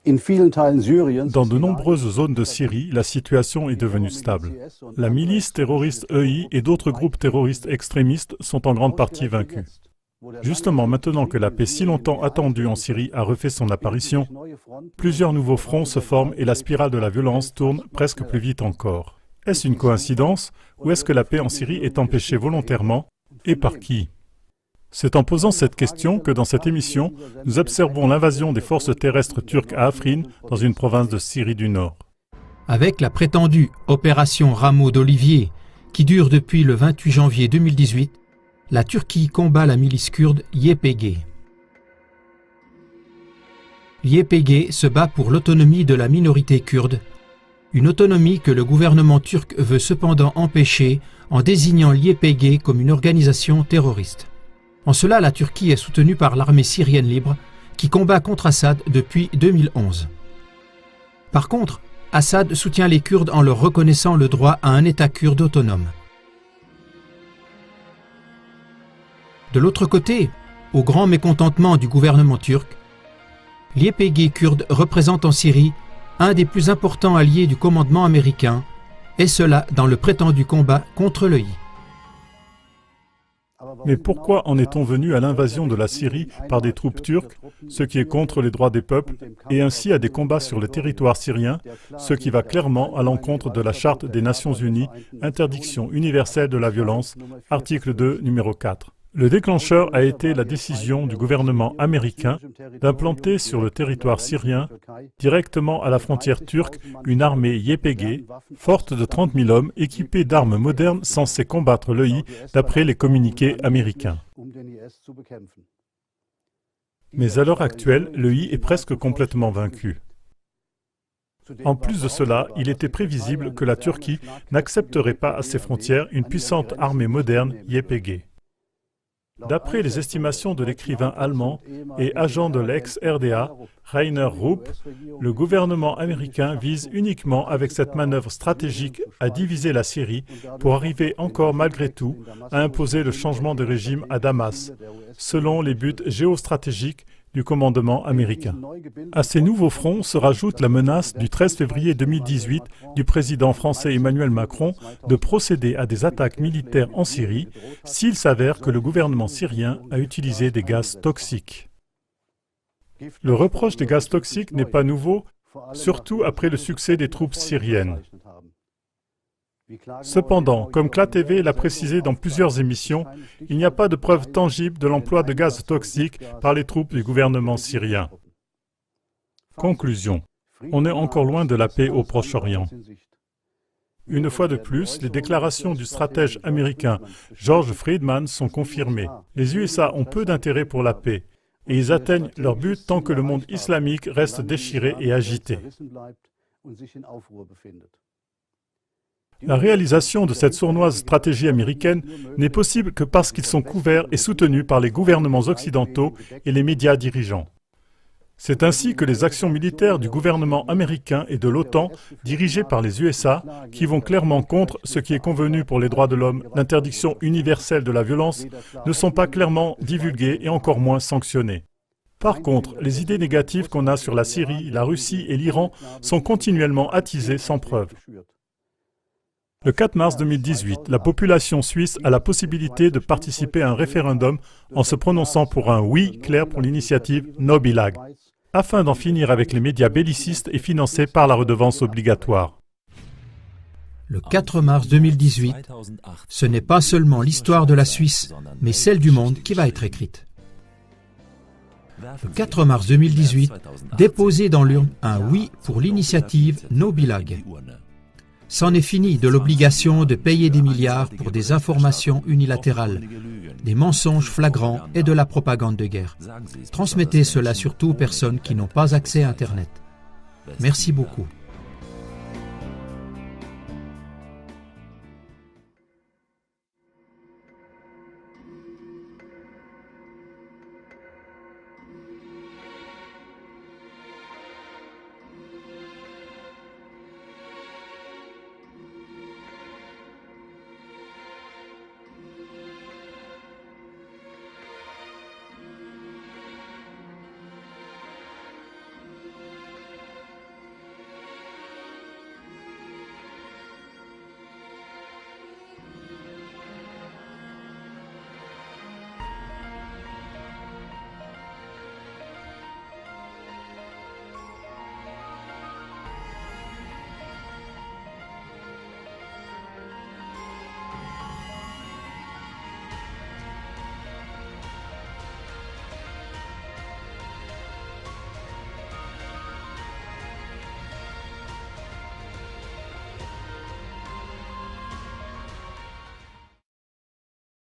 Dans de nombreuses zones de Syrie, la situation est devenue stable. La milice terroriste EI et d'autres groupes terroristes extrémistes sont en grande partie vaincus. Justement, maintenant que la paix si longtemps attendue en Syrie a refait son apparition, plusieurs nouveaux fronts se forment et la spirale de la violence tourne presque plus vite encore. Est-ce une coïncidence ou est-ce que la paix en Syrie est empêchée volontairement et par qui ? C'est en posant cette question que dans cette émission, nous observons l'invasion des forces terrestres turques à Afrin, dans une province de Syrie du Nord. Avec la prétendue opération Rameau d'Olivier, qui dure depuis le 28 janvier 2018, la Turquie combat la milice kurde YPG. L'YPG se bat pour l'autonomie de la minorité kurde, une autonomie que le gouvernement turc veut cependant empêcher en désignant l'YPG comme une organisation terroriste. En cela, la Turquie est soutenue par l'armée syrienne libre qui combat contre Assad depuis 2011. Par contre, Assad soutient les Kurdes en leur reconnaissant le droit à un État kurde autonome. De l'autre côté, au grand mécontentement du gouvernement turc, l'YPG kurde représente en Syrie un des plus importants alliés du commandement américain, et cela dans le prétendu combat contre l'EI. Mais pourquoi en est-on venu à l'invasion de la Syrie par des troupes turques, ce qui est contre les droits des peuples, et ainsi à des combats sur le territoire syrien, ce qui va clairement à l'encontre de la Charte des Nations Unies, interdiction universelle de la violence, article 2, numéro 4. Le déclencheur a été la décision du gouvernement américain d'implanter sur le territoire syrien, directement à la frontière turque, une armée YPG, forte de 30 000 hommes, équipée d'armes modernes censées combattre l'EI, d'après les communiqués américains. Mais à l'heure actuelle, l'EI est presque complètement vaincu. En plus de cela, il était prévisible que la Turquie n'accepterait pas à ses frontières une puissante armée moderne YPG. D'après les estimations de l'écrivain allemand et agent de l'ex-RDA, Rainer Rupp, le gouvernement américain vise uniquement avec cette manœuvre stratégique à diviser la Syrie pour arriver encore malgré tout à imposer le changement de régime à Damas, selon les buts géostratégiques du commandement américain. À ces nouveaux fronts se rajoute la menace du 13 février 2018 du président français Emmanuel Macron de procéder à des attaques militaires en Syrie s'il s'avère que le gouvernement syrien a utilisé des gaz toxiques. Le reproche des gaz toxiques n'est pas nouveau, surtout après le succès des troupes syriennes. Cependant, comme CLA-TV l'a précisé dans plusieurs émissions, il n'y a pas de preuve tangible de l'emploi de gaz toxiques par les troupes du gouvernement syrien. Conclusion. On est encore loin de la paix au Proche-Orient. Une fois de plus, les déclarations du stratège américain George Friedman sont confirmées. Les USA ont peu d'intérêt pour la paix, et ils atteignent leur but tant que le monde islamique reste déchiré et agité. La réalisation de cette sournoise stratégie américaine n'est possible que parce qu'ils sont couverts et soutenus par les gouvernements occidentaux et les médias dirigeants. C'est ainsi que les actions militaires du gouvernement américain et de l'OTAN, dirigées par les USA, qui vont clairement contre ce qui est convenu pour les droits de l'homme, l'interdiction universelle de la violence, ne sont pas clairement divulguées et encore moins sanctionnées. Par contre, les idées négatives qu'on a sur la Syrie, la Russie et l'Iran sont continuellement attisées sans preuve. Le 4 mars 2018, la population suisse a la possibilité de participer à un référendum en se prononçant pour un oui clair pour l'initiative No Bilag, afin d'en finir avec les médias bellicistes et financés par la redevance obligatoire. Le 4 mars 2018, ce n'est pas seulement l'histoire de la Suisse, mais celle du monde qui va être écrite. Le 4 mars 2018, déposez dans l'urne un oui pour l'initiative No Bilag. C'en est fini de l'obligation de payer des milliards pour des informations unilatérales, des mensonges flagrants et de la propagande de guerre. Transmettez cela surtout aux personnes qui n'ont pas accès à Internet. Merci beaucoup.